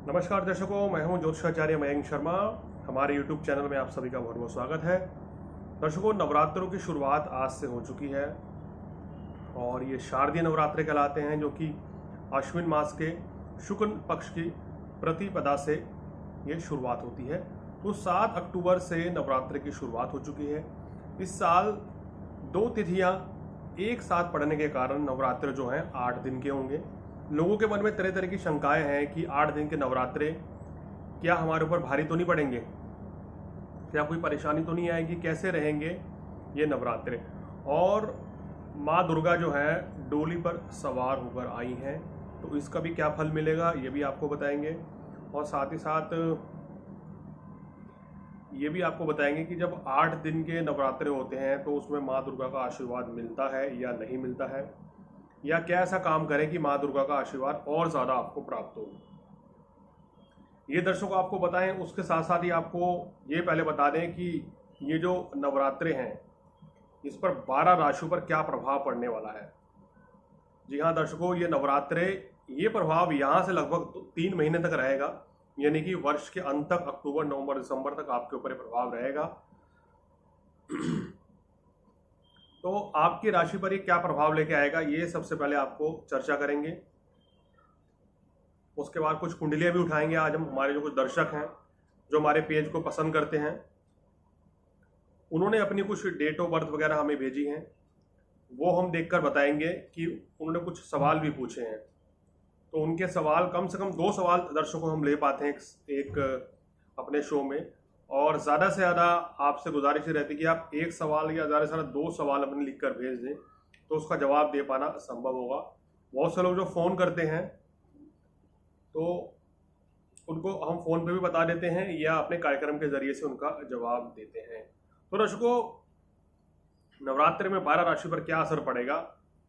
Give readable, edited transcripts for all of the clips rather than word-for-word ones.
नमस्कार दर्शकों, मैं हूं ज्योतिषाचार्य मयंक शर्मा। हमारे YouTube चैनल में आप सभी का बहुत बहुत स्वागत है। दर्शकों, नवरात्रों की शुरुआत आज से हो चुकी है और ये शारदीय नवरात्रे कहलाते हैं, जो कि अश्विन मास के शुक्ल पक्ष की प्रतिपदा से ये शुरुआत होती है। तो 7 अक्टूबर से नवरात्रि की शुरुआत हो चुकी है। इस साल 2 तिथियां एक साथ पड़ने के कारण नवरात्र जो हैं 8 दिन के होंगे। लोगों के मन में तरह तरह की शंकाएं हैं कि 8 दिन के नवरात्रे क्या हमारे ऊपर भारी तो नहीं पड़ेंगे, क्या कोई परेशानी तो नहीं आएगी, कैसे रहेंगे ये नवरात्रे। और माँ दुर्गा जो है डोली पर सवार होकर आई हैं, तो इसका भी क्या फल मिलेगा ये भी आपको बताएंगे। और साथ ही साथ ये भी आपको बताएंगे कि जब 8 दिन के नवरात्रे होते हैं तो उसमें माँ दुर्गा का आशीर्वाद मिलता है या नहीं मिलता है, या क्या ऐसा काम करें कि माँ दुर्गा का आशीर्वाद और ज़्यादा आपको प्राप्त हो। ये दर्शकों आपको बताएं। उसके साथ साथ ही आपको ये पहले बता दें कि ये जो नवरात्रे हैं इस पर 12 राशियों पर क्या प्रभाव पड़ने वाला है। जी हाँ दर्शकों, ये नवरात्रे, ये प्रभाव यहाँ से लगभग 3 महीने तक रहेगा, यानी कि वर्ष के अंत तक, अक्टूबर नवंबर दिसंबर तक आपके ऊपर प्रभाव रहेगा। तो आपकी राशि पर ये क्या प्रभाव लेके आएगा, ये सबसे पहले आपको चर्चा करेंगे। उसके बाद कुछ कुंडलियां भी उठाएंगे आज हम। हमारे जो कुछ दर्शक हैं जो हमारे पेज को पसंद करते हैं, उन्होंने अपनी कुछ डेट ऑफ बर्थ वगैरह हमें भेजी हैं, वो हम देखकर बताएंगे कि उन्होंने कुछ सवाल भी पूछे हैं। तो उनके सवाल, कम से कम 2 सवाल दर्शकों हम ले पाते हैं एक अपने शो में, और ज़्यादा से ज़्यादा आपसे गुजारिश ही रहती है कि आप 1 सवाल या ज़्यादा से ज़्यादा 2 सवाल अपने लिख कर भेज दें, तो उसका जवाब दे पाना संभव होगा। बहुत से लोग जो फ़ोन करते हैं तो उनको हम फ़ोन पे भी बता देते हैं या अपने कार्यक्रम के ज़रिए से उनका जवाब देते हैं। तो दर्शकों, नवरात्रि में 12 राशि पर क्या असर पड़ेगा,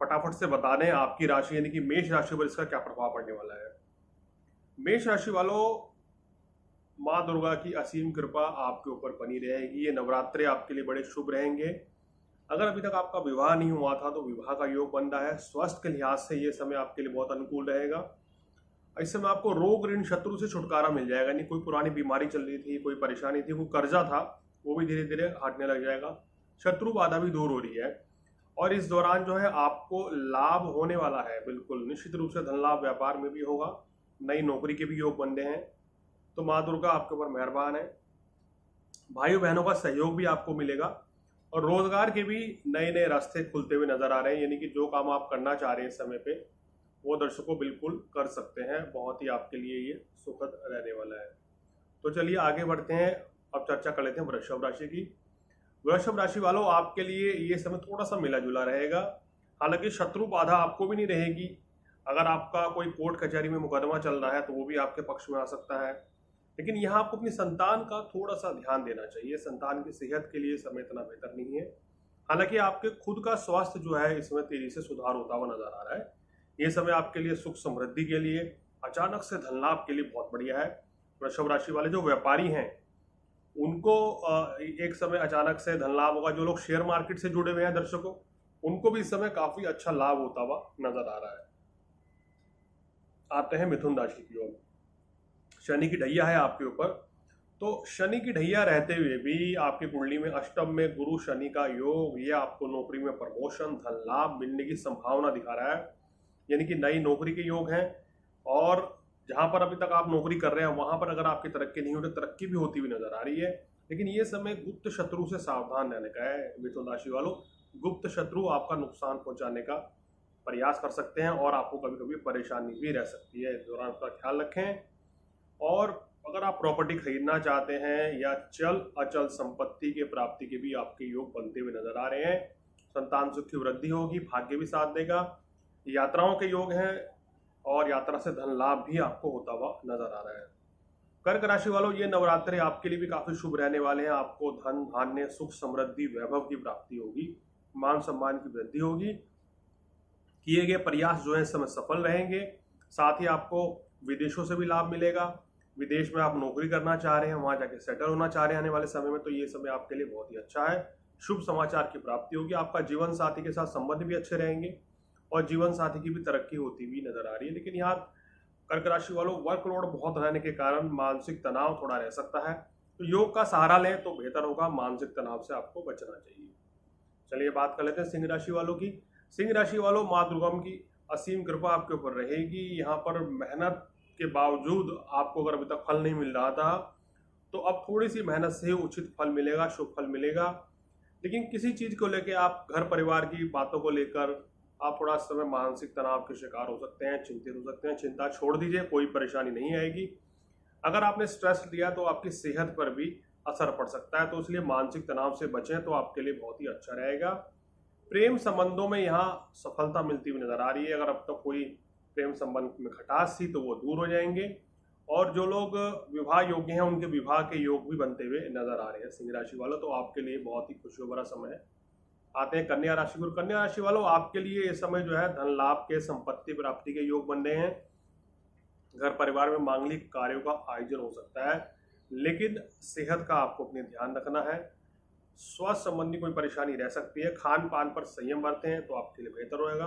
फटाफट से बता दें। आपकी राशि यानी कि मेष राशि पर इसका क्या प्रभाव पड़ने वाला है। मेष राशि वालों, माँ दुर्गा की असीम कृपा आपके ऊपर बनी रहेगी। ये नवरात्रे आपके लिए बड़े शुभ रहेंगे। अगर अभी तक आपका विवाह नहीं हुआ था तो विवाह का योग बन रहा है। स्वास्थ्य के लिहाज से ये समय आपके लिए बहुत अनुकूल रहेगा। इस समय आपको रोग ऋण शत्रु से छुटकारा मिल जाएगा। नहीं कोई पुरानी बीमारी चल रही थी, कोई परेशानी थी, कोई कर्जा था, वो भी धीरे धीरे हटने लग जाएगा। शत्रु बाधा भी दूर हो रही है और इस दौरान जो है आपको लाभ होने वाला है। बिल्कुल निश्चित रूप से धन लाभ व्यापार में भी होगा। नई नौकरी के भी योग बनते हैं, तो माँ दुर्गा आपके ऊपर मेहरबान है। भाइयों बहनों का सहयोग भी आपको मिलेगा और रोजगार के भी नए नए रास्ते खुलते हुए नजर आ रहे हैं। यानी कि जो काम आप करना चाह रहे हैं इस समय पे, वो दर्शकों बिल्कुल कर सकते हैं। बहुत ही आपके लिए ये सुखद रहने वाला है। तो चलिए आगे बढ़ते हैं। अब चर्चा कर लेते हैं वृषभ राशि की। वृषभ राशि वालों, आपके लिए ये समय थोड़ा सा मिला जुला रहेगा। हालांकि शत्रु बाधा आपको भी नहीं रहेगी। अगर आपका कोई कोर्ट कचहरी में मुकदमा चल रहा है तो वो भी आपके पक्ष में आ सकता है। लेकिन यहाँ आपको अपनी संतान का थोड़ा सा ध्यान देना चाहिए। संतान की सेहत के लिए समय इतना बेहतर नहीं है। हालांकि आपके खुद का स्वास्थ्य जो है इसमें तेजी से सुधार होता हुआ नजर आ रहा है। ये समय आपके लिए सुख समृद्धि के लिए, अचानक से धन लाभ के लिए बहुत बढ़िया है। वृषभ राशि वाले जो व्यापारी हैं उनको एक समय अचानक से धन लाभ होगा। जो लोग शेयर मार्केट से जुड़े हुए हैं दर्शकों, उनको भी इस समय काफी अच्छा लाभ होता हुआ नजर आ रहा है। आते हैं मिथुन राशि की ओर। शनि की ढैया है आपके ऊपर। तो शनि की ढैया रहते हुए भी आपकी कुंडली में अष्टम में गुरु शनि का योग, ये आपको नौकरी में प्रमोशन, धन लाभ मिलने की संभावना दिखा रहा है। यानी कि नई नौकरी के योग हैं। और जहां पर अभी तक आप नौकरी कर रहे हैं वहां पर अगर आपकी तरक्की नहीं हो रही, तरक्की भी होती हुई नजर आ रही है। लेकिन ये समय गुप्त शत्रु से सावधान रहने का है मिथुन राशि वालों। गुप्त शत्रु आपका नुकसान पहुंचाने का प्रयास कर सकते हैं और आपको कभी कभी परेशानी भी रह सकती है। इस दौरान उसका ख्याल रखें। और अगर आप प्रॉपर्टी खरीदना चाहते हैं या चल अचल संपत्ति के प्राप्ति के भी आपके योग बनते हुए नजर आ रहे हैं। संतान सुख की वृद्धि होगी, भाग्य भी साथ देगा। यात्राओं के योग हैं और यात्रा से धन लाभ भी आपको होता हुआ नजर आ रहा है। कर्क राशि वालों, ये नवरात्रे आपके लिए भी काफी शुभ रहने वाले हैं। आपको धन धान्य सुख समृद्धि वैभव की प्राप्ति होगी, मान सम्मान की वृद्धि होगी। किए गए प्रयास जो है इस समय सफल रहेंगे। साथ ही आपको विदेशों से भी लाभ मिलेगा। विदेश में आप नौकरी करना चाह रहे हैं, वहां जाके सेटल होना चाह रहे हैं आने वाले समय में, तो ये समय आपके लिए बहुत ही अच्छा है। शुभ समाचार की प्राप्ति होगी। आपका जीवन साथी के साथ संबंध भी अच्छे रहेंगे और जीवन साथी की भी तरक्की होती हुई नजर आ रही है। लेकिन यहाँ कर्क राशि वालों, वर्कलोड बहुत रहने के कारण मानसिक तनाव थोड़ा रह सकता है, तो योग का सहारा लें तो बेहतर होगा। मानसिक तनाव से आपको बचना चाहिए। चलिए बात कर लेते हैं सिंह राशि वालों की। सिंह राशि वालों, माँ दुर्गा की असीम कृपा आपके ऊपर रहेगी। यहाँ पर मेहनत के बावजूद आपको अगर अभी तक फल नहीं मिल रहा था, तो अब थोड़ी सी मेहनत से ही उचित फल मिलेगा, शुभ फल मिलेगा। लेकिन किसी चीज को लेकर आप घर परिवार की बातों को लेकर आप थोड़ा समय मानसिक तनाव के शिकार हो सकते हैं, चिंतित हो सकते हैं। चिंता छोड़ दीजिए, कोई परेशानी नहीं आएगी। अगर आपने स्ट्रेस लिया तो आपकी सेहत पर भी असर पड़ सकता है, तो इसलिए मानसिक तनाव से बचें तो आपके लिए बहुत ही अच्छा रहेगा। प्रेम संबंधों में यहाँ सफलता मिलती हुई नजर आ रही है। अगर अब तक कोई प्रेम संबंध में खटास थी तो वो दूर हो जाएंगे, और जो लोग विवाह योग्य हैं उनके विवाह के योग भी बनते हुए नजर आ रहे हैं। सिंह राशि वालों, तो आपके लिए बहुत ही खुशियों भरा समय है। आते हैं कन्या राशि पर। कन्या राशि वालों, आपके लिए ये समय जो है धन लाभ के, संपत्ति प्राप्ति के योग बन रहे हैं। घर परिवार में मांगलिक कार्यों का आयोजन हो सकता है, लेकिन सेहत का आपको अपने ध्यान रखना है। स्वास्थ्य संबंधी कोई परेशानी रह सकती है। खान पान पर संयम बरतें हैं तो आपके लिए बेहतर होगा।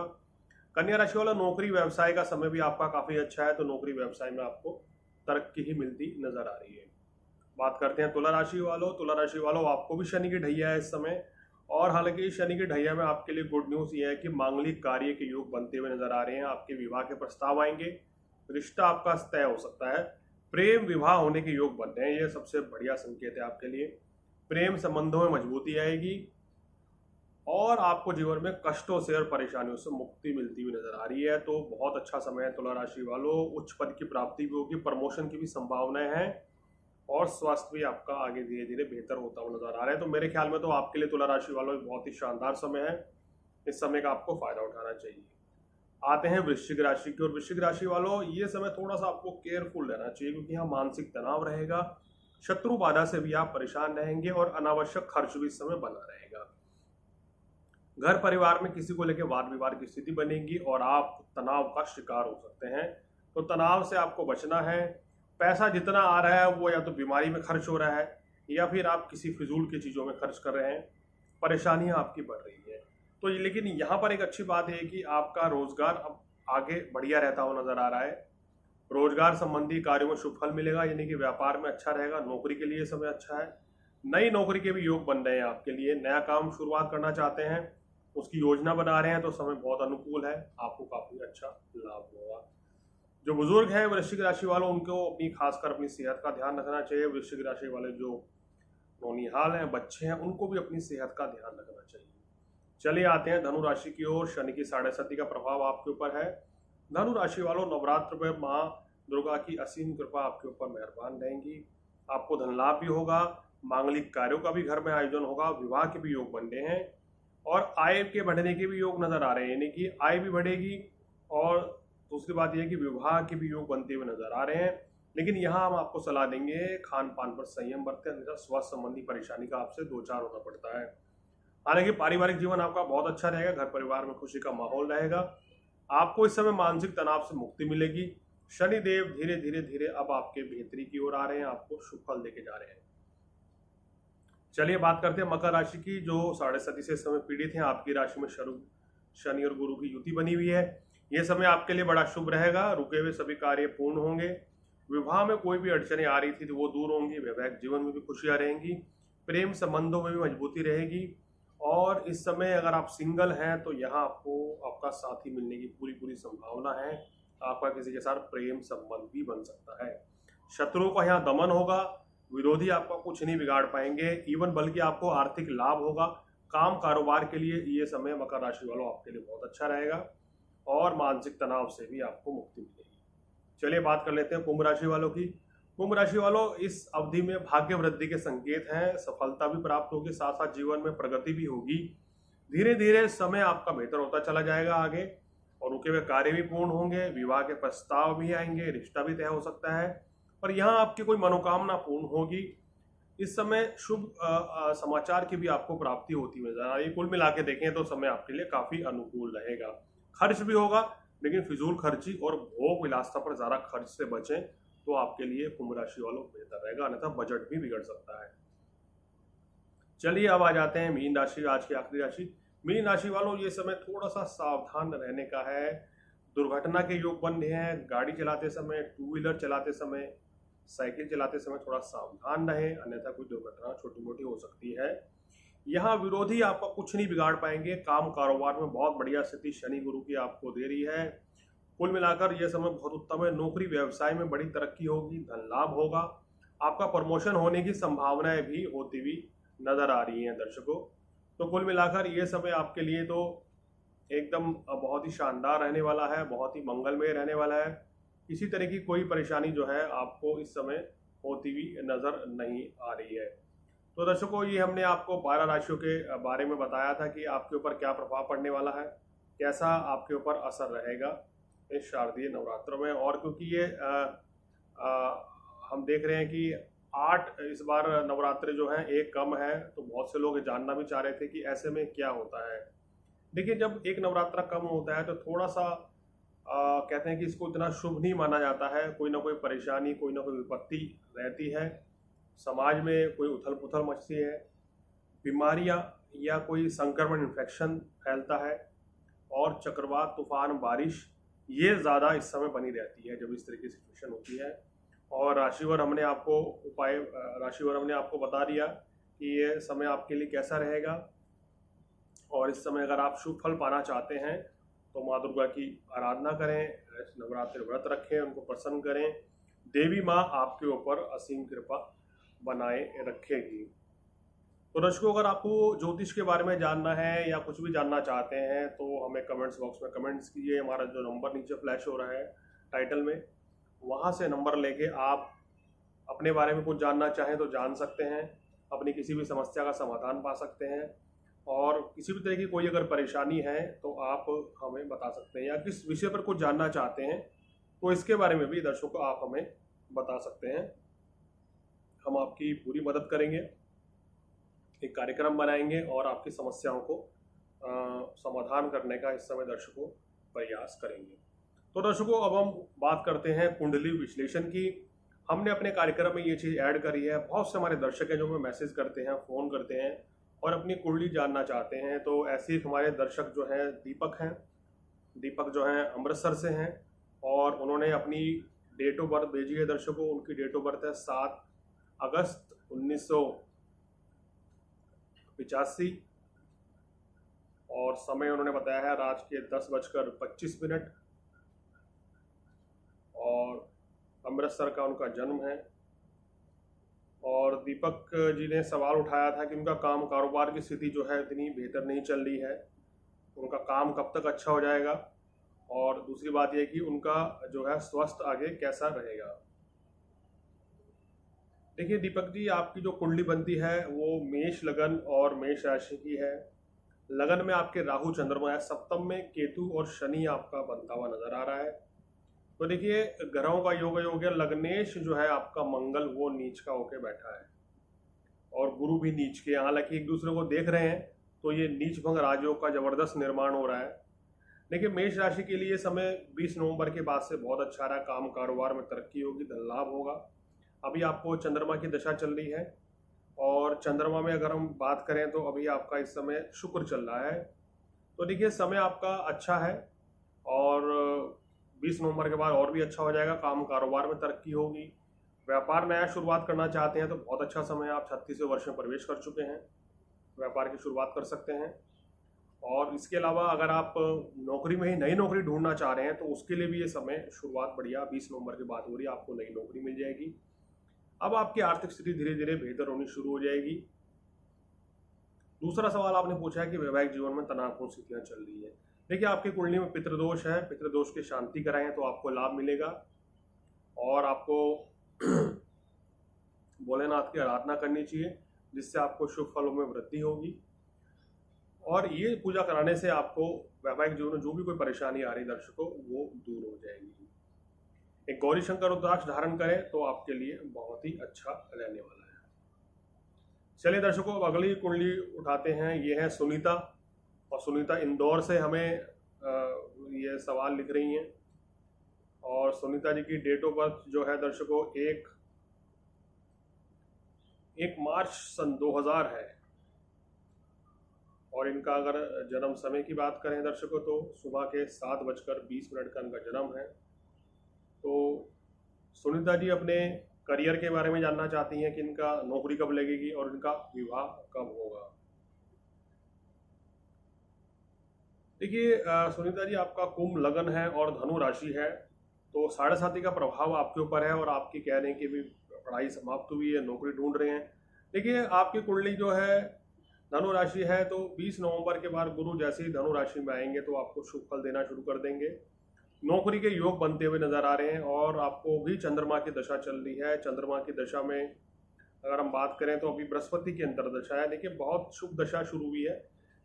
कन्या राशि वाला, नौकरी व्यवसाय का समय भी आपका काफी अच्छा है, तो नौकरी व्यवसाय में आपको तरक्की ही मिलती नजर आ रही है। बात करते हैं तुला राशि वालों। तुला राशि वालों, आपको भी शनि की ढैया है इस समय, और हालांकि शनि की ढैया में आपके लिए गुड न्यूज ये है कि मांगलिक कार्य के योग बनते हुए नजर आ रहे हैं। आपके विवाह के प्रस्ताव आएंगे, रिश्ता आपका तय हो सकता है, प्रेम विवाह होने के योग बन रहे हैं। ये सबसे बढ़िया संकेत है आपके लिए। प्रेम संबंधों में मजबूती आएगी, और आपको जीवन में कष्टों से और परेशानियों से मुक्ति मिलती हुई नजर आ रही है। तो बहुत अच्छा समय है तुला राशि वालों। उच्च पद की प्राप्ति भी होगी, प्रमोशन की भी संभावनाएं हैं, और स्वास्थ्य भी आपका आगे धीरे धीरे बेहतर होता हुआ नजर आ रहा है। तो मेरे ख्याल में तो आपके लिए तुला राशि वालों बहुत ही शानदार समय है। इस समय का आपको फायदा उठाना चाहिए। आते हैं वृश्चिक राशि की ओर। वृश्चिक राशि वालों, ये समय थोड़ा सा आपको केयरफुल रहना चाहिए, क्योंकि यहाँ मानसिक तनाव रहेगा, शत्रु बाधा से भी आप परेशान रहेंगे, और अनावश्यक खर्च भी इस समय बना रहेगा। घर परिवार में किसी को लेकर वाद विवाद की स्थिति बनेगी, और आप तनाव का शिकार हो सकते हैं। तो तनाव से आपको बचना है। पैसा जितना आ रहा है वो या तो बीमारी में खर्च हो रहा है, या फिर आप किसी फिजूल की चीज़ों में खर्च कर रहे हैं। परेशानियां आपकी बढ़ रही है। तो लेकिन यहाँ पर एक अच्छी बात है कि आपका रोजगार अब आगे बढ़िया रहता हुआ नजर आ रहा है। रोजगार संबंधी कार्यों में शुभ फल मिलेगा, यानी कि व्यापार में अच्छा रहेगा। नौकरी के लिए समय अच्छा है। नई नौकरी के भी योग बन रहे हैं आपके लिए। नया काम शुरुआत करना चाहते हैं, उसकी योजना बना रहे हैं, तो समय बहुत अनुकूल है, आपको काफी अच्छा लाभ होगा। जो बुजुर्ग हैं वृश्चिक राशि वालों, उनको अपनी खासकर अपनी सेहत का ध्यान रखना चाहिए। वृश्चिक राशि वाले जो नौनिहाल हैं, बच्चे हैं, उनको भी अपनी सेहत का ध्यान रखना चाहिए। चलिए आते हैं धनु राशि की ओर। शनि की 7.5 का प्रभाव आपके ऊपर है। धनु राशि वालों, नवरात्र में माँ दुर्गा की असीम कृपा आपके ऊपर मेहरबान रहेंगी। आपको धन लाभ भी होगा, मांगलिक कार्यों का भी घर में आयोजन होगा, विवाह के भी योग बन रहे हैं, और आय के बढ़ने के भी योग नजर आ रहे हैं, यानी कि आय भी बढ़ेगी। और दूसरी बात यह है कि विवाह के भी योग बनते हुए नजर आ रहे हैं। लेकिन यहाँ हम आपको सलाह देंगे खान पान पर संयम बरतें, अन्यथा स्वास्थ्य संबंधी परेशानी का आपसे दो चार होना पड़ता है। हालांकि पारिवारिक जीवन आपका बहुत अच्छा रहेगा, घर परिवार में खुशी का माहौल रहेगा। आपको इस समय मानसिक तनाव से मुक्ति मिलेगी। शनि देव धीरे धीरे धीरे अब आपके बेहतरी की ओर आ रहे हैं, आपको शुभ फल देके जा रहे हैं। चलिए बात करते हैं मकर राशि की, जो 7.5 से इस समय पीड़ित हैं। आपकी राशि में शनि और गुरु की युति बनी हुई है। यह समय आपके लिए बड़ा शुभ रहेगा। रुके हुए सभी कार्य पूर्ण होंगे। विवाह में कोई भी अड़चनें आ रही थी तो वो दूर होंगी। वैवाहिक जीवन में भी खुशियां रहेंगी। प्रेम संबंधों में भी मजबूती रहेगी। और इस समय अगर आप सिंगल हैं तो यहाँ आपको आपका साथी मिलने की पूरी पूरी संभावना है। आपका किसी के साथ प्रेम संबंध भी बन सकता है। शत्रुओं का यहाँ दमन होगा। विरोधी आपका कुछ नहीं बिगाड़ पाएंगे, इवन बल्कि आपको आर्थिक लाभ होगा। काम कारोबार के लिए ये समय मकर राशि वालों आपके लिए बहुत अच्छा रहेगा, और मानसिक तनाव से भी आपको मुक्ति मिलेगी। चलिए बात कर लेते हैं कुंभ राशि वालों की। कुंभ राशि वालों, इस अवधि में भाग्य वृद्धि के संकेत हैं। सफलता भी प्राप्त होगी, साथ साथ जीवन में प्रगति भी होगी। धीरे धीरे समय आपका बेहतर होता चला जाएगा आगे, और रुके हुए कार्य भी पूर्ण होंगे। विवाह के प्रस्ताव भी आएंगे, रिश्ता भी तय हो सकता है, और यहाँ आपकी कोई मनोकामना पूर्ण होगी। इस समय शुभ समाचार की भी आपको प्राप्ति होती है नजर आ रही है। कुल मिला के देखें तो समय आपके लिए काफी अनुकूल रहेगा। खर्च भी होगा, लेकिन फिजूल खर्ची और भोग विलासता पर ज्यादा खर्च से बचें तो आपके लिए कुंभ राशि वालों बेहतर रहेगा, अन्यथा बजट भी बिगड़ सकता है। चलिए अब आ जाते हैं मीन राशि, आज की आखिरी राशि। मीन राशि वालों, ये समय थोड़ा सा सावधान रहने का है। दुर्घटना के योग बन रहे हैं। गाड़ी चलाते समय, टू व्हीलर चलाते समय, साइकिल चलाते समय थोड़ा सावधान रहें, अन्यथा कोई दुर्घटना छोटी मोटी हो सकती है। यहाँ विरोधी आपका कुछ नहीं बिगाड़ पाएंगे। काम कारोबार में बहुत बढ़िया स्थिति शनि गुरु की आपको दे रही है। कुल मिलाकर यह समय बहुत उत्तम है। नौकरी व्यवसाय में बड़ी तरक्की होगी, धन लाभ होगा, आपका प्रमोशन होने की संभावनाएं भी होती हुई नजर आ रही हैं दर्शकों। तो कुल मिलाकर ये समय आपके लिए तो एकदम बहुत ही शानदार रहने वाला है, बहुत ही मंगलमय रहने वाला है। किसी तरह की कोई परेशानी जो है आपको इस समय होती हुई नजर नहीं आ रही है। तो दर्शकों, ये हमने आपको 12 राशियों के बारे में बताया था कि आपके ऊपर क्या प्रभाव पड़ने वाला है, कैसा आपके ऊपर असर रहेगा इस शारदीय नवरात्रों में। और क्योंकि ये हम देख रहे हैं कि 8 इस बार नवरात्रे जो हैं एक कम है, तो बहुत से लोग जानना भी चाह रहे थे कि ऐसे में क्या होता है। देखिए, जब एक नवरात्रा कम होता है तो थोड़ा सा कहते हैं कि इसको इतना शुभ नहीं माना जाता है। कोई ना कोई परेशानी, कोई ना कोई विपत्ति रहती है, समाज में कोई उथल पुथल मचती है, बीमारियां या कोई संक्रमण इन्फेक्शन फैलता है, और चक्रवात, तूफान, बारिश ये ज़्यादा इस समय बनी रहती है जब इस तरह की सिचुएशन होती है। और राशिवार हमने आपको बता दिया कि ये समय आपके लिए कैसा रहेगा। और इस समय अगर आप शुभ फल पाना चाहते हैं तो माँ दुर्गा की आराधना करें, नवरात्रि व्रत रखें, उनको प्रसन्न करें। देवी माँ आपके ऊपर असीम कृपा बनाए रखेगी। तो दर्शकों, अगर आपको ज्योतिष के बारे में जानना है या कुछ भी जानना चाहते हैं तो हमें कमेंट्स बॉक्स में कमेंट्स कीजिए। हमारा जो नंबर नीचे फ्लैश हो रहा है टाइटल में, वहाँ से नंबर लेके आप अपने बारे में कुछ जानना चाहें तो जान सकते हैं, अपनी किसी भी समस्या का समाधान पा सकते हैं। और किसी भी तरह की कोई अगर परेशानी है तो आप हमें बता सकते हैं, या किस विषय पर कुछ जानना चाहते हैं तो इसके बारे में भी दर्शकों आप हमें बता सकते हैं। हम आपकी पूरी मदद करेंगे, एक कार्यक्रम बनाएंगे और आपकी समस्याओं को समाधान करने का इस समय दर्शकों प्रयास करेंगे। तो दर्शकों, अब हम बात करते हैं कुंडली विश्लेषण की। हमने अपने कार्यक्रम में ये चीज़ ऐड करी है। बहुत से हमारे दर्शक हैं जो हमें मैसेज करते हैं, फ़ोन करते हैं और अपनी कुंडली जानना चाहते हैं। तो ऐसे ही हमारे दर्शक जो हैं दीपक हैं, दीपक जो हैं अमृतसर से हैं, और उन्होंने अपनी डेट ऑफ बर्थ भेजी है दर्शकों। उनकी डेट ऑफ बर्थ है 7 अगस्त 1985 और समय उन्होंने बताया है रात के 10:25। और अमृतसर का उनका जन्म है। और दीपक जी ने सवाल उठाया था कि उनका काम कारोबार की स्थिति जो है इतनी बेहतर नहीं चल रही है, उनका काम कब तक अच्छा हो जाएगा, और दूसरी बात यह कि उनका जो है स्वास्थ्य आगे कैसा रहेगा। देखिए दीपक जी, आपकी जो कुंडली बनती है वो मेष लगन और मेष राशि की है। लगन में आपके राहु चंद्रमा है, सप्तम में केतु और शनि आपका बनता हुआ नजर आ रहा है। तो देखिए, ग्रहों का योग है। लग्नेश जो है आपका मंगल, वो नीच का होके बैठा है, और गुरु भी नीच के, हालांकि एक दूसरे को देख रहे हैं, तो ये नीच भंग राजयोग का जबरदस्त निर्माण हो रहा है। देखिए, मेष राशि के लिए समय 20 नवंबर के बाद से बहुत अच्छा रहा। काम कारोबार में तरक्की होगी, धन लाभ होगा। अभी आपको चंद्रमा की दशा चल रही है, और चंद्रमा में अगर हम बात करें तो अभी आपका इस समय शुक्र चल रहा है। तो देखिए, समय आपका अच्छा है, और 20 नवंबर के बाद और भी अच्छा हो जाएगा। काम कारोबार में तरक्की होगी। व्यापार नया शुरुआत करना चाहते हैं तो बहुत अच्छा समय है। आप 36वें वर्ष में प्रवेश कर चुके हैं, व्यापार की शुरुआत कर सकते हैं। और इसके अलावा अगर आप नौकरी में ही नई नौकरी ढूंढना चाह रहे हैं तो उसके लिए भी ये समय शुरुआत बढ़िया 20 नवंबर के बाद हो रही है, आपको नई नौकरी मिल जाएगी। अब आपकी आर्थिक स्थिति धीरे धीरे बेहतर होनी शुरू हो जाएगी। दूसरा सवाल आपने पूछा है कि वैवाहिक जीवन में तनावपूर्ण स्थितियां चल रही है। देखिए, आपकी कुंडली में पितृदोष है, पितृदोष की शांति कराएं तो आपको लाभ मिलेगा, और आपको भोलेनाथ की आराधना करनी चाहिए, जिससे आपको शुभ फलों में वृद्धि होगी। और ये पूजा कराने से आपको वैवाहिक जीवन में जो भी कोई परेशानी आ रही दर्शकों, वो दूर हो जाएगी। एक गौरी शंकर रुद्राक्ष धारण करें तो आपके लिए बहुत ही अच्छा रहने वाला है। चलिए दर्शकों, अब अगली कुंडली उठाते हैं। ये है सुनीता, और सुनीता इंदौर से हमें ये सवाल लिख रही हैं। और सुनीता जी की डेट ऑफ बर्थ जो है दर्शकों 1 मार्च सन 2000 है। और इनका अगर जन्म समय की बात करें दर्शकों तो सुबह के 7:20 का इनका जन्म है। तो सुनीता जी अपने करियर के बारे में जानना चाहती हैं कि इनका नौकरी कब लगेगी और इनका विवाह कब होगा। देखिए सुनीता जी आपका कुंभ लगन है और धनु राशि है, तो 7.5 का प्रभाव आपके ऊपर है और आपकी कह रहे हैं कि भी पढ़ाई समाप्त हुई है, नौकरी ढूंढ रहे हैं। देखिए आपकी कुंडली जो है धनु राशि है, तो 20 नवंबर के बाद गुरु जैसे ही धनु राशि में आएंगे तो आपको शुभ फल देना शुरू कर देंगे। नौकरी के योग बनते हुए नजर आ रहे हैं और आपको भी चंद्रमा की दशा चल रही है। चंद्रमा की दशा में अगर हम बात करें तो अभी बृहस्पति की अंतर दशा है। देखिए बहुत शुभ दशा शुरू हुई है।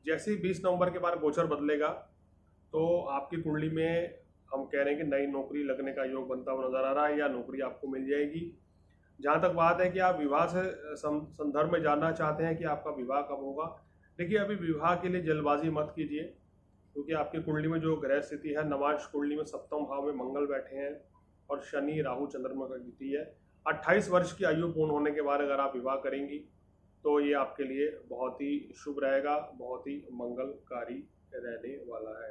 जैसे ही 20 नवंबर के बाद गोचर बदलेगा तो आपकी कुंडली में हम कह रहे हैं कि नई नौकरी लगने का योग बनता हुआ नजर आ रहा है या नौकरी आपको मिल जाएगी। जहाँ तक बात है कि आप विवाह से संदर्भ में जानना चाहते हैं कि आपका विवाह कब होगा, देखिए अभी विवाह के लिए जल्दबाजी मत कीजिए, क्योंकि आपकी कुंडली में जो ग्रह स्थिति है, नवांश कुंडली में सप्तम भाव में मंगल बैठे हैं और शनि राहु चंद्रमा का युति है। 28 वर्ष की आयु पूर्ण होने के बाद अगर आप विवाह करेंगी तो ये आपके लिए बहुत ही शुभ रहेगा, बहुत ही मंगलकारी रहने वाला है।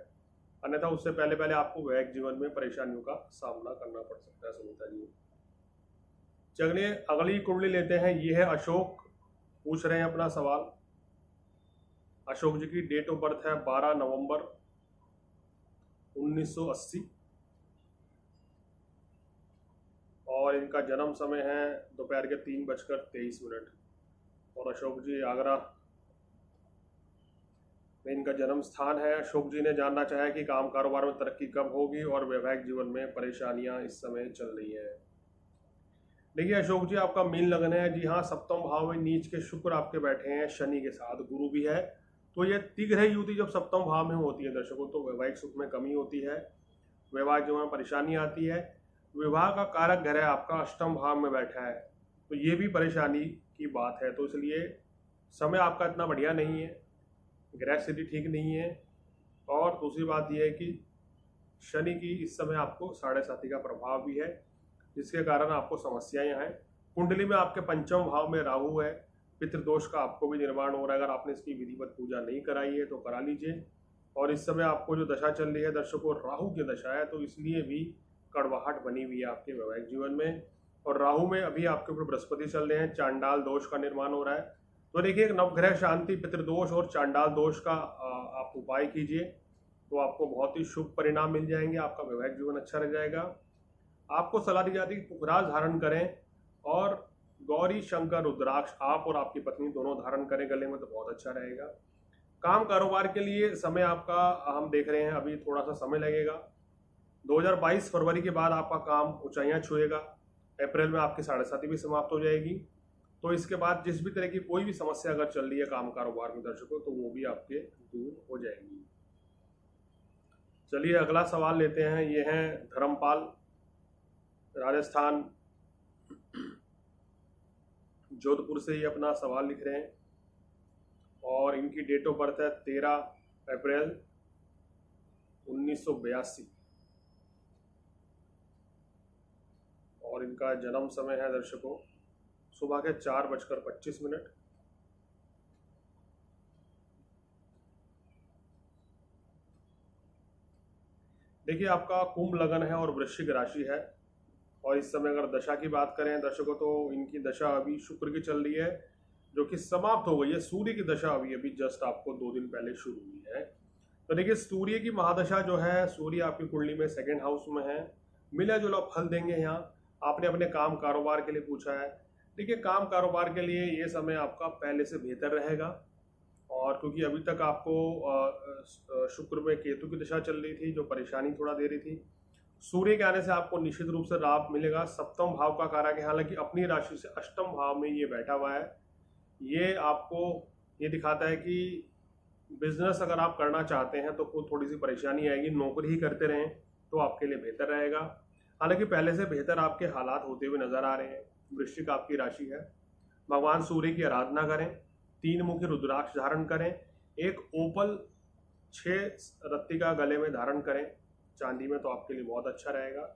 अन्यथा उससे पहले पहले आपको वैवाहिक जीवन में परेशानियों का सामना करना पड़ सकता है सुनीता जी। चलिए अगली कुंडली लेते हैं। ये है अशोक, पूछ रहे हैं अपना सवाल। अशोक जी की डेट ऑफ बर्थ है 12 नवंबर 1980 और इनका जन्म समय है दोपहर के 3:23। और अशोक जी आगरा में इनका जन्म स्थान है। अशोक जी ने जानना चाहा कि काम कारोबार में तरक्की कब होगी और वैवाहिक जीवन में परेशानियां इस समय चल रही है। देखिए अशोक जी आपका मीन लगन है। जी हाँ, सप्तम भाव में नीच के शुक्र आपके बैठे हैं, शनि के साथ गुरु भी है। तो ये तिग्रह युति जब सप्तम भाव में होती है दर्शकों तो वैवाहिक सुख में कमी होती है, वैवाहिक जीवन में परेशानी आती है। विवाह का कारक ग्रह आपका अष्टम भाव में बैठा है तो ये भी परेशानी की बात है। तो इसलिए समय आपका इतना बढ़िया नहीं है, ग्रह स्थिति ठीक नहीं है। और दूसरी बात यह है कि शनि की इस समय आपको 7.5 का प्रभाव भी है, जिसके कारण आपको समस्याएं हैं। कुंडली में आपके पंचम भाव में राहु है, पितृदोष का आपको भी निर्माण हो रहा है। अगर आपने इसकी विधिवत पूजा नहीं कराई है तो करा लीजिए। और इस समय आपको जो दशा चल रही है दर्शकों, राहु की दशा है, तो इसलिए भी कड़वाहट बनी हुई है आपके वैवाहिक जीवन में। और राहु में अभी आपके ऊपर बृहस्पति चल रहे हैं, चांडाल दोष का निर्माण हो रहा है। तो देखिए एक नवग्रह शांति, पितृदोष और चांडाल दोष का आप उपाय कीजिए तो आपको बहुत ही शुभ परिणाम मिल जाएंगे। आपका वैवाहिक जीवन अच्छा रह जाएगा। आपको सलाह दी जाती है कि पुखराज धारण करें और गौरी शंकर रुद्राक्ष आप और आपकी पत्नी दोनों धारण करें गले में, तो बहुत अच्छा रहेगा। काम कारोबार के लिए समय आपका हम देख रहे हैं अभी थोड़ा सा समय लगेगा। 2022 फरवरी के बाद आपका काम ऊंचाइयां छुएगा। अप्रैल में आपकी 7.5 भी समाप्त हो जाएगी। तो इसके बाद जिस भी तरह की कोई भी समस्या अगर चल रही है काम कारोबार में दर्शकों तो वो भी आपके दूर हो जाएगी। चलिए अगला सवाल लेते हैं। ये हैं धर्मपाल, राजस्थान जोधपुर से ही अपना सवाल लिख रहे हैं और इनकी डेट ऑफ बर्थ है 13 अप्रैल 1982 और इनका जन्म समय है दर्शकों सुबह के 4:25। देखिए आपका कुंभ लगन है और वृश्चिक राशि है और इस समय अगर दशा की बात करें दर्शकों तो इनकी दशा अभी शुक्र की चल रही है जो कि समाप्त हो गई है। सूर्य की दशा अभी जस्ट आपको 2 दिन पहले शुरू हुई है। तो देखिए सूर्य की महादशा जो है, सूर्य आपकी कुंडली में 2nd हाउस में है, मिला जुला फल देंगे। यहाँ आपने अपने काम कारोबार के लिए पूछा है। देखिए काम कारोबार के लिए ये समय आपका पहले से बेहतर रहेगा और क्योंकि अभी तक आपको शुक्र में केतु की दशा चल रही थी जो परेशानी थोड़ा दे रही थी। सूर्य के आने से आपको निश्चित रूप से लाभ मिलेगा। सप्तम भाव का कारक है, हालांकि अपनी राशि से अष्टम भाव में ये बैठा हुआ है। ये आपको ये दिखाता है कि बिजनेस अगर आप करना चाहते हैं तो थोड़ी सी परेशानी आएगी। नौकरी ही करते रहें तो आपके लिए बेहतर रहेगा। हालांकि पहले से बेहतर आपके हालात होते हुए नजर आ रहे हैं। वृश्चिक आपकी राशि है। भगवान सूर्य की आराधना करें, 3 मुखी रुद्राक्ष धारण करें, एक ओपल 6 रत्ती का गले में धारण करें चांदी में, तो आपके लिए बहुत अच्छा रहेगा।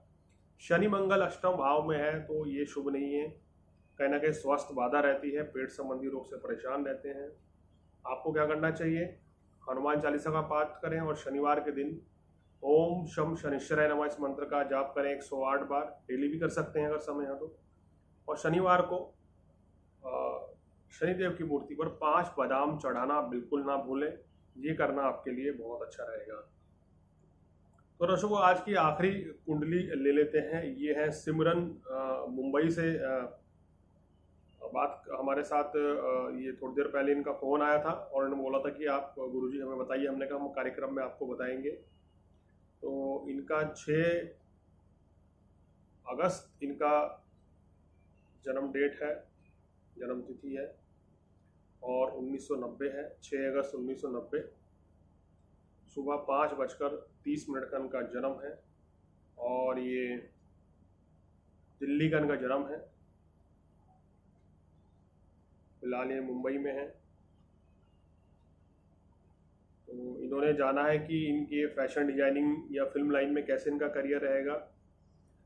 शनि मंगल अष्टम भाव में है तो ये शुभ नहीं है। कहीं ना कहीं स्वास्थ्य बाधा रहती है, पेट संबंधी रोग से परेशान रहते हैं। आपको क्या करना चाहिए, हनुमान चालीसा का पाठ करें और शनिवार के दिन ओम शम शनिश्चराय नमः इस मंत्र का जाप करें 108 बार। डेली भी कर सकते हैं अगर समय है तो। और शनिवार को शनिदेव की मूर्ति पर 5 बादाम चढ़ाना बिल्कुल ना भूलें। ये करना आपके लिए बहुत अच्छा रहेगा। तो दर्शकों, आज की आखिरी कुंडली ले लेते हैं। ये है सिमरन, मुंबई से बात हमारे साथ। ये थोड़ी देर पहले इनका फ़ोन आया था और इन्होंने बोला था कि आप गुरुजी हमें बताइए। हमने कहा हम कार्यक्रम में आपको बताएंगे। तो इनका 6 अगस्त इनका जन्म डेट है, जन्म तिथि है और 1990 है। 6 अगस्त 1990 सुबह 5:30 का इनका जन्म है और ये दिल्ली का इनका जन्म है। फिलहाल ये मुंबई में है। तो इन्होंने जाना है कि इनके फैशन डिजाइनिंग या फिल्म लाइन में कैसे इनका करियर रहेगा।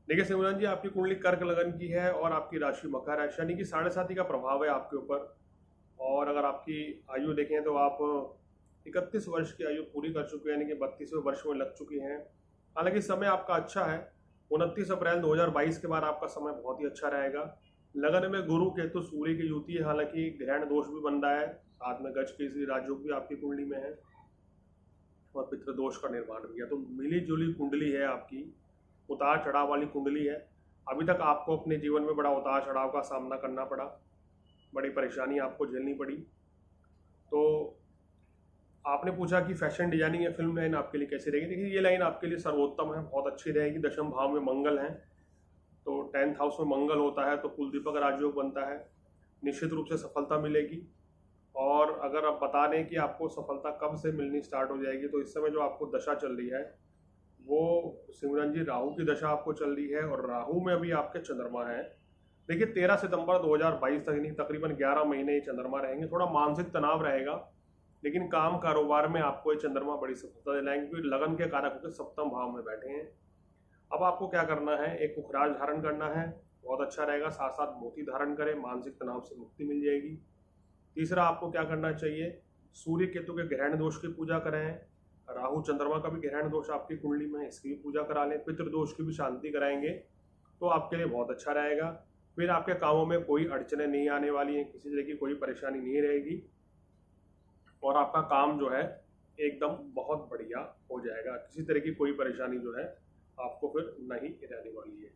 देखिए सिमरन जी, आपकी कुंडली कर्क लगन की है और आपकी राशि मकर राशि, यानी कि 7.5 का प्रभाव है आपके ऊपर। और अगर आपकी आयु देखें तो आप 31 वर्ष की आयु पूरी कर चुके हैं, यानी कि 32वें वर्ष में लग चुकी हैं। हालांकि समय आपका अच्छा है। 29 अप्रैल 2022 के बाद आपका समय बहुत ही अच्छा रहेगा। लगन में गुरु केतु सूर्य की युति है, हालांकि ग्रहण दोष भी बन रहा है, साथ में गज केसरी राजयोग भी आपकी कुंडली में है और पितृदोष का निर्माण भी है। तो मिली जुली कुंडली है आपकी, उतार चढ़ाव वाली कुंडली है। अभी तक आपको अपने जीवन में बड़ा उतार चढ़ाव का सामना करना पड़ा, बड़ी परेशानी आपको झेलनी पड़ी। तो आपने पूछा कि फैशन डिजाइनिंग या फिल्म लाइन आपके लिए कैसी रहेगी। देखिए, ये लाइन आपके लिए सर्वोत्तम है, बहुत अच्छी रहेगी। दशम भाव में मंगल है, तो 10th हाउस में मंगल होता है तो कुलदीपक राजयोग बनता है। निश्चित रूप से सफलता मिलेगी। और अगर आप बता दें कि आपको सफलता कब से मिलनी स्टार्ट हो जाएगी, तो इस समय जो आपको दशा चल रही है वो सिमरन जी राहु की दशा आपको चल रही है और राहु में अभी आपके चंद्रमा है। देखिए 13 सितंबर 2022 तक, यानी तकरीबन 11 महीने ये चंद्रमा रहेंगे। थोड़ा मानसिक तनाव रहेगा, लेकिन काम कारोबार में आपको ये चंद्रमा बड़ी सफलता दिलाएंगे क्योंकि लगन के कारक होकर सप्तम भाव में बैठे हैं। अब आपको क्या करना है, एक पुखराज धारण करना है, बहुत अच्छा रहेगा। साथ साथ मोती धारण करें, मानसिक तनाव से मुक्ति मिल जाएगी। तीसरा आपको क्या करना चाहिए, सूर्य केतु के ग्रहण दोष की पूजा करें। राहु चंद्रमा का भी ग्रहण दोष आपकी कुंडली में है, इसकी भी पूजा करा लें। पितृदोष की भी शांति कराएंगे तो आपके लिए बहुत अच्छा रहेगा। फिर आपके कामों में कोई अड़चने नहीं आने वाली हैं, किसी तरह की कोई परेशानी नहीं रहेगी और आपका काम जो है एकदम बहुत बढ़िया हो जाएगा। किसी तरह की कोई परेशानी जो है आपको फिर नहीं रहने वाली है।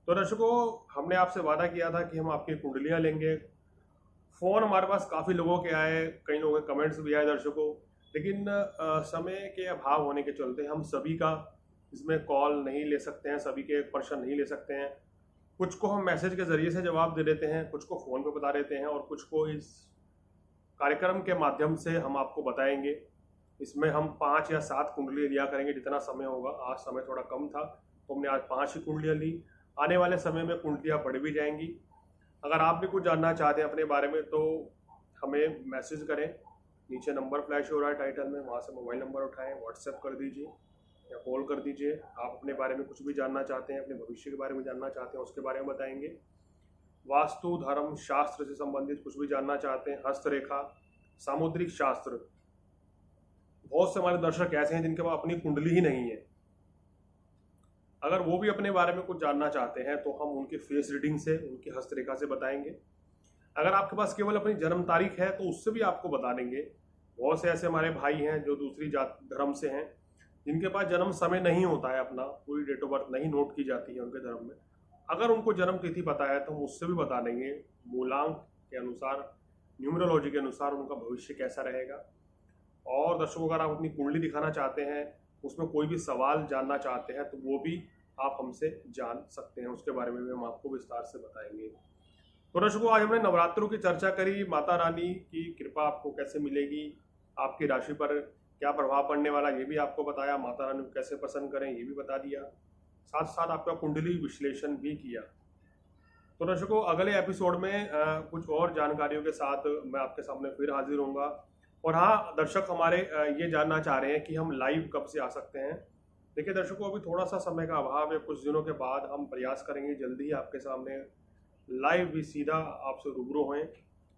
तो दर्शकों, हमने आपसे वादा किया था कि हम आपकी कुंडलियां लेंगे। फ़ोन हमारे पास काफ़ी लोगों के आए, कई लोगों के कमेंट्स भी आए दर्शकों, लेकिन समय के अभाव होने के चलते हम सभी का इसमें कॉल नहीं ले सकते हैं, सभी के प्रश्न नहीं ले सकते हैं। कुछ को हम मैसेज के ज़रिए से जवाब दे देते हैं, कुछ को फ़ोन पे बता देते हैं और कुछ को इस कार्यक्रम के माध्यम से हम आपको बताएंगे। इसमें हम 5 या 7 कुंडलियाँ लिया करेंगे जितना समय होगा। आज समय थोड़ा कम था तो हमने आज 5 ही कुंडलियाँ ली। आने वाले समय में कुंडलियाँ बढ़ भी जाएंगी। अगर आप भी कुछ जानना चाहते हैं अपने बारे में तो हमें मैसेज करें, नीचे नंबर फ्लैश हो रहा है टाइटल में, वहाँ से मोबाइल नंबर उठाएं, व्हाट्सएप कर दीजिए या कॉल कर दीजिए। आप अपने बारे में कुछ भी जानना चाहते हैं, अपने भविष्य के बारे में जानना चाहते हैं, उसके बारे में बताएंगे। वास्तु, धर्म, शास्त्र से संबंधित कुछ भी जानना चाहते हैं, हस्तरेखा, सामुद्रिक शास्त्र। बहुत से हमारे दर्शक ऐसे हैं जिनके पास अपनी कुंडली ही नहीं है। अगर वो भी अपने बारे में कुछ जानना चाहते हैं तो हम उनके फेस रीडिंग से, उनकी हस्तरेखा से बताएंगे। अगर आपके पास केवल अपनी जन्म तारीख है तो उससे भी आपको बता देंगे। बहुत से ऐसे हमारे भाई हैं जो दूसरी जात धर्म से हैं, जिनके पास जन्म समय नहीं होता है, अपना पूरी डेट ऑफ बर्थ नहीं नोट की जाती है उनके धर्म में। अगर उनको जन्म तिथि पता है तो हम उससे भी बता देंगे, मूलांक के अनुसार, न्यूमरोलॉजी के अनुसार उनका भविष्य कैसा रहेगा। और दर्शकों, अगर आप अपनी कुंडली दिखाना चाहते हैं, उसमें कोई भी सवाल जानना चाहते हैं तो वो भी आप हमसे जान सकते हैं, उसके बारे में भी हम आपको विस्तार से बताएंगे। तो दर्शकों, आज हमने नवरात्रों की चर्चा करी, माता रानी की कृपा आपको कैसे मिलेगी, आपकी राशि पर क्या प्रभाव पड़ने वाला ये भी आपको बताया, माता रानी को कैसे पसंद करें ये भी बता दिया, साथ साथ आपका कुंडली विश्लेषण भी किया। तो दर्शकों, अगले एपिसोड में कुछ और जानकारियों के साथ मैं आपके सामने फिर हाजिर होऊंगा। और हाँ, दर्शक हमारे ये जानना चाह रहे हैं कि हम लाइव कब से आ सकते हैं। देखिए दर्शकों, अभी थोड़ा सा समय का अभाव है, कुछ दिनों के बाद हम प्रयास करेंगे जल्दी ही आपके सामने लाइव भी सीधा आपसे रूबरू हों,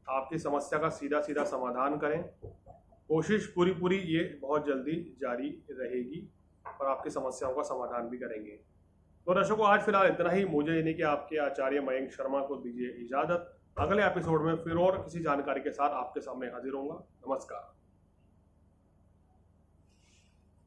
आपकी समस्या का सीधा सीधा समाधान करें। कोशिश पूरी ये बहुत जल्दी जारी रहेगी और आपकी समस्याओं का समाधान भी करेंगे। तो दर्शकों, आज फिलहाल इतना ही। मुझे यानी कि आपके आचार्य मयंक शर्मा को दीजिए इजाजत। अगले एपिसोड में फिर और किसी जानकारी के साथ आपके सामने हाजिर होऊंगा। नमस्कार।